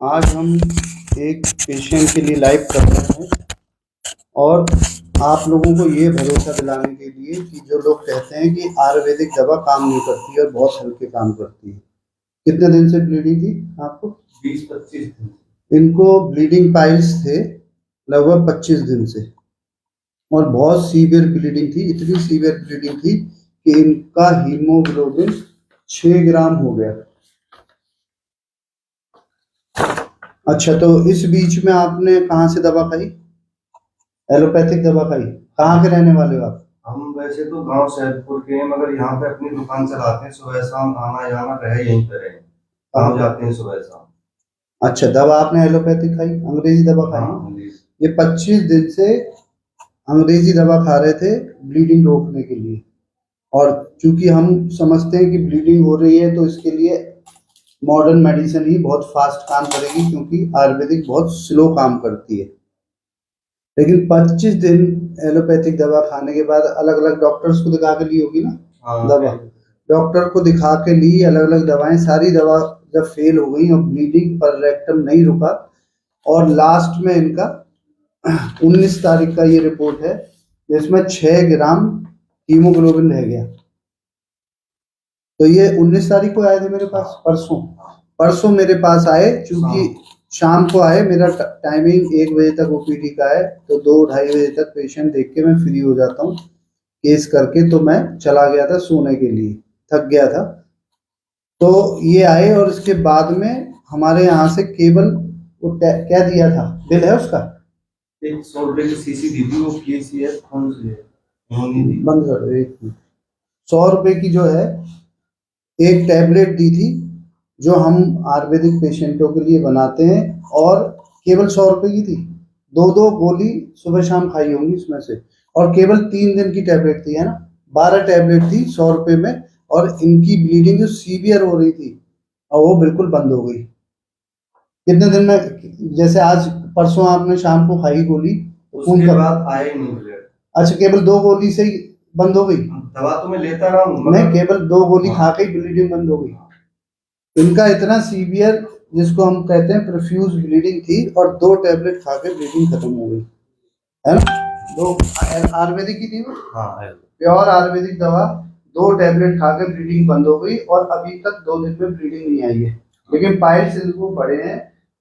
आज हम एक पेशेंट के लिए लाइव कर रहे हैं और आप लोगों को ये भरोसा दिलाने के लिए कि जो लोग कहते हैं कि आयुर्वेदिक दवा काम नहीं करती है और बहुत हल्के काम करती है। कितने दिन से ब्लीडिंग थी आपको? 20-25 दिन। इनको ब्लीडिंग पाइल्स थे लगभग 25 दिन से और बहुत सीवियर ब्लीडिंग थी। इतनी सीवियर ब्लीडिंग थी कि इनका हीमोग्लोबिन 6 ग्राम हो गया। अच्छा, तो इस बीच में आपने कहाँ से दवा खाई? एलोपैथिक दवा खाई? कहाँ के रहने वाले हो आप? हम वैसे तो गांव सैदपुर के हैं, मगर यहाँ पे अपनी दुकान चलाते हैं। सुबह शाम आना जाना रहे, यहीं पे रहे, गाँव जाते हैं सुबह शाम। अच्छा, दवा आपने एलोपैथिक खाई, अंग्रेजी दवा खाई? हाँ, ये 25 दिन से अंग्रेजी दवा खा रहे थे ब्लीडिंग रोकने के लिए। और चूंकि हम समझते हैं कि ब्लीडिंग हो रही है तो इसके लिए मॉडर्न मेडिसिन ही बहुत फास्ट काम करेगी, क्योंकि आयुर्वेदिक बहुत स्लो काम करती है। लेकिन 25 दिन एलोपैथिक दवा खाने के बाद अलग अलग डॉक्टर्स को दिखा के ली होगी ना दवा? डॉक्टर को दिखा के ली अलग अलग दवाएं, सारी दवा जब फेल हो गई और ब्लीडिंग पर रेक्टम नहीं रुका और लास्ट में इनका 19 तारीख का ये रिपोर्ट है जिसमें 6 ग्राम हीमोग्लोबिन रह गया। तो ये 19 तारीख को आए थे मेरे पास, परसों मेरे पास आए। चूंकि शाम को आए, मेरा टाइमिंग 1 बजे तक ओपीडी का है, तो 2-2:30 बजे तक पेशेंट देख के मैं फ्री हो जाता हूँ केस करके। तो मैं चला गया था सोने के लिए, थक गया था। तो ये आए और इसके बाद में हमारे यहाँ से केवल वो क्या दिया था, बिल है उसका? एक 100 रुपए की शीशी दी थी, वो केसीएस फंड से उन्होंने दी। बंद कर दो, 100 रुपए की जो है एक टैबलेट दी थी, जो हम आयुर्वेदिक पेशेंटों के लिए बनाते हैं, और केवल 100 रुपए की थी। 2-2 गोली सुबह शाम खाई होंगी इसमें से, और केवल 3 दिन की टैबलेट थी, है ना? 12 टैबलेट थी 100 रुपए में। और इनकी ब्लीडिंग जो सीवियर हो रही थी और वो बिल्कुल बंद हो गई। कितने दिन में? जैसे आज परसों आपने शाम को खाई गोली, उसके बाद आए नहीं ब्लड। अच्छा, केवल 2 गोली से ही बंद हो गई? दवा तो मैं लेता रहा हूँ, नहीं, केवल 2 गोली खा के ही ब्लीडिंग बंद हो गई। इनका इतना सीवियर, जिसको हम कहते हैं प्रोफ्यूज ब्लीडिंग थी, और 2 टैबलेट खा के ब्लीडिंग खत्म हो गई, है ना? 2 आयुर्वेदिक की थी वो, हाँ, प्योर आयुर्वेदिक दवा। 2 टैबलेट खा के ब्लीडिंग बंद हो गई और अभी तक 2 दिन में ब्लीडिंग नहीं आई है। लेकिन पाइल्स इनको बड़े हैं,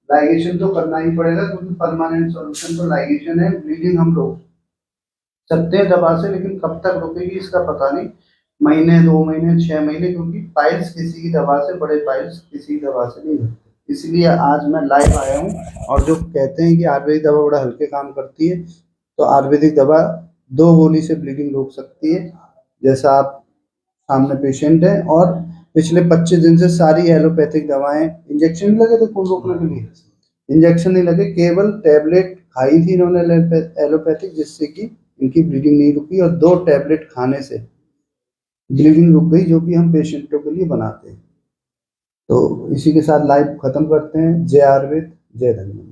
लाइगेशन तो करना ही पड़ेगा, क्योंकि परमानेंट सॉल्यूशन तो लाइगेशन है। ब्लीडिंग हम रोक सकते हैं दवा से, लेकिन कब तक रुकेगी इसका पता नहीं। महीने, 2 महीने, 6 महीने, क्योंकि पाइल्स किसी की दवा से, बड़े पाइल्स किसी की दवा से नहीं होते। इसलिए आज मैं लाइव आया हूँ। और जो कहते हैं कि आयुर्वेदिक दवा बड़ा हल्के काम करती है, तो आयुर्वेदिक दवा 2 गोली से ब्लीडिंग रोक सकती है, जैसा आप सामने पेशेंट है। और पिछले 25 दिन से सारी एलोपैथिक दवाएं, इंजेक्शन नहीं लगे थे खून रोकने के लिए, इंजेक्शन नहीं लगे, केवल टैबलेट खाई थी इन्होंने एलोपैथिक, जिससे कि इनकी ब्लीडिंग नहीं रुकी। और 2 टैबलेट खाने से ब्लीडिंग रुक गई, जो कि हम पेशेंटों के लिए बनाते हैं। तो इसी के साथ लाइव खत्म करते हैं। जय आयुर्वेद, जय धन्यवाद।